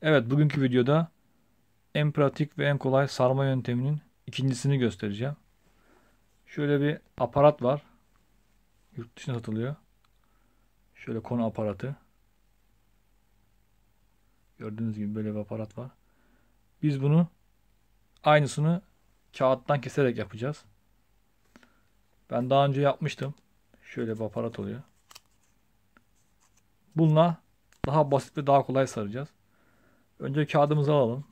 Evet, bugünkü videoda en pratik ve en kolay sarma yönteminin ikincisini göstereceğim. Şöyle bir aparat var. Yurt dışına satılıyor. Şöyle konu aparatı. Gördüğünüz gibi böyle bir aparat var. Biz bunu aynısını kağıttan keserek yapacağız. Ben daha önce yapmıştım. Şöyle bir aparat oluyor. Bununla daha basit ve daha kolay saracağız. Önce kağıdımızı alalım.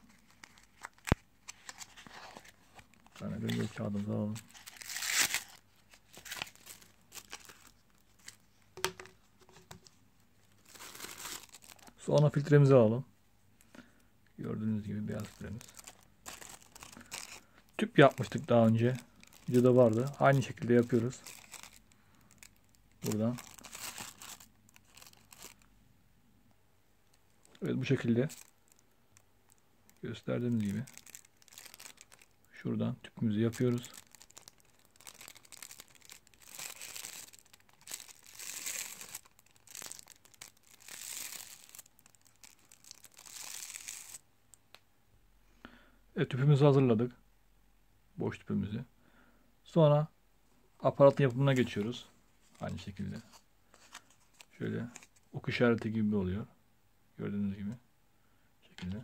Yani önce kağıdımızı alalım. Sonra filtremizi alalım. Gördüğünüz gibi beyaz filtremiz. Tüp yapmıştık daha önce. Videoda vardı. Aynı şekilde yapıyoruz. Buradan. Evet, bu şekilde gösterdiğimiz gibi şuradan tüpümüzü yapıyoruz. Evet, tüpümüzü hazırladık. Boş tüpümüzü. Sonra aparatın yapımına geçiyoruz. Aynı şekilde. Şöyle ok işareti gibi oluyor. Gördüğünüz gibi. Bu şekilde.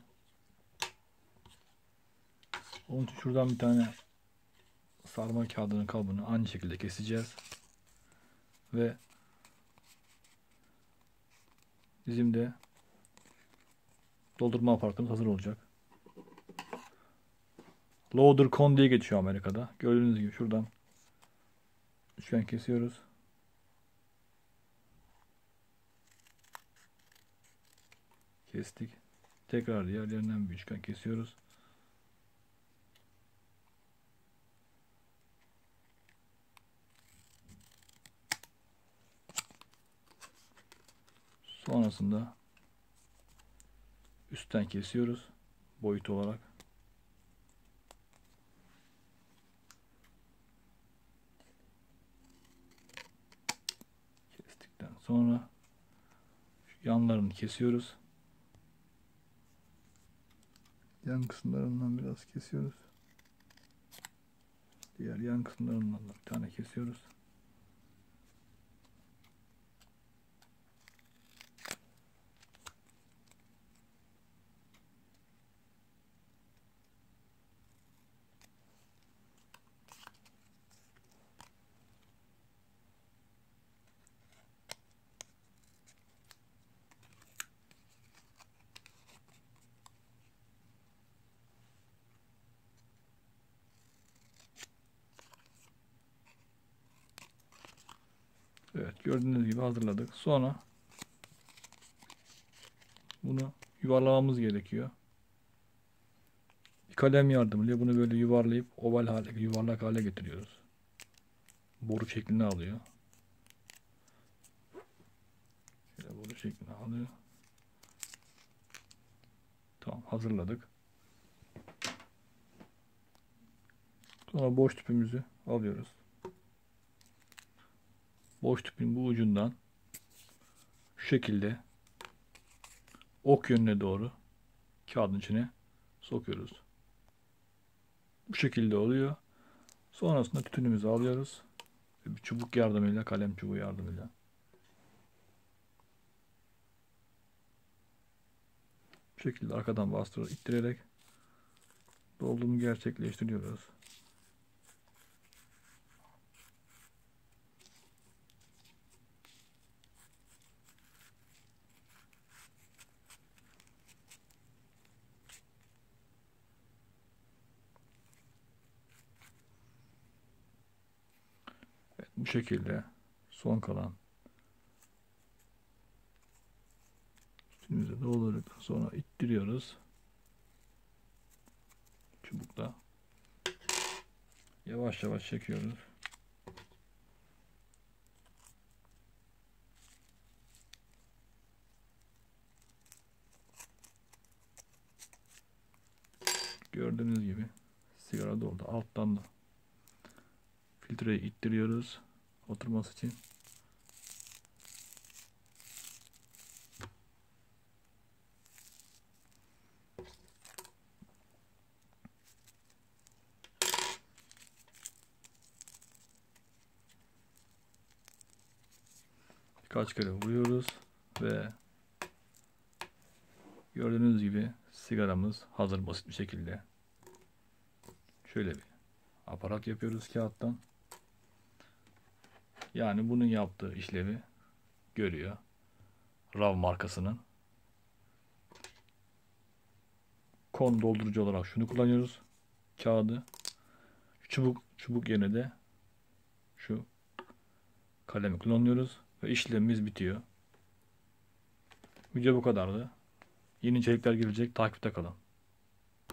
Onun için şuradan bir tane sarma kağıdının kalıbını aynı şekilde keseceğiz. Ve bizim de doldurma aparatımız hazır olacak. Loader con diye geçiyor Amerika'da. Gördüğünüz gibi şuradan üçgen kesiyoruz. Kestik. Tekrar diğerlerinden bir üçgen kesiyoruz. Sonrasında üstten kesiyoruz boyut olarak. Kestikten sonra şu yanlarını kesiyoruz. Yan kısımlarından biraz kesiyoruz. Diğer yan kısımlarından da bir tane kesiyoruz. Evet, gördüğünüz gibi hazırladık. Sonra bunu yuvarlamamız gerekiyor. Bir kalem yardımıyla bunu böyle yuvarlayıp oval hale, yuvarlak hale getiriyoruz. Boru şeklini alıyor. Şöyle boru şeklini alıyor. Tamam, hazırladık. Sonra boş tüpümüzü alıyoruz. Boş tüpün bu ucundan şu şekilde ok yönüne doğru kağıdın içine sokuyoruz. Bu şekilde oluyor. Sonrasında tütünümüzü alıyoruz. Bir çubuk yardımıyla, kalem çubuğu yardımıyla bu şekilde arkadan bastırıp ittirerek doldurumu gerçekleştiriyoruz. Evet, bu şekilde son kalan tütünümüzü doldurduktan sonra ittiriyoruz. Çubukla yavaş yavaş çekiyoruz. Gördüğünüz gibi sigara doldu. Alttan da filtreyi ittiriyoruz oturması için. Kaç kere vuruyoruz ve gördüğünüz gibi sigaramız hazır basit bir şekilde. Şöyle bir aparat yapıyoruz kağıttan. Yani bunun yaptığı işlevi görüyor. RAV markasının. Kon doldurucu olarak şunu kullanıyoruz. Kağıdı. Çubuk yerine de şu kalemi kullanıyoruz. Ve işlemimiz bitiyor. Video bu kadardı. Yeni içerikler gelecek. Takipte kalın.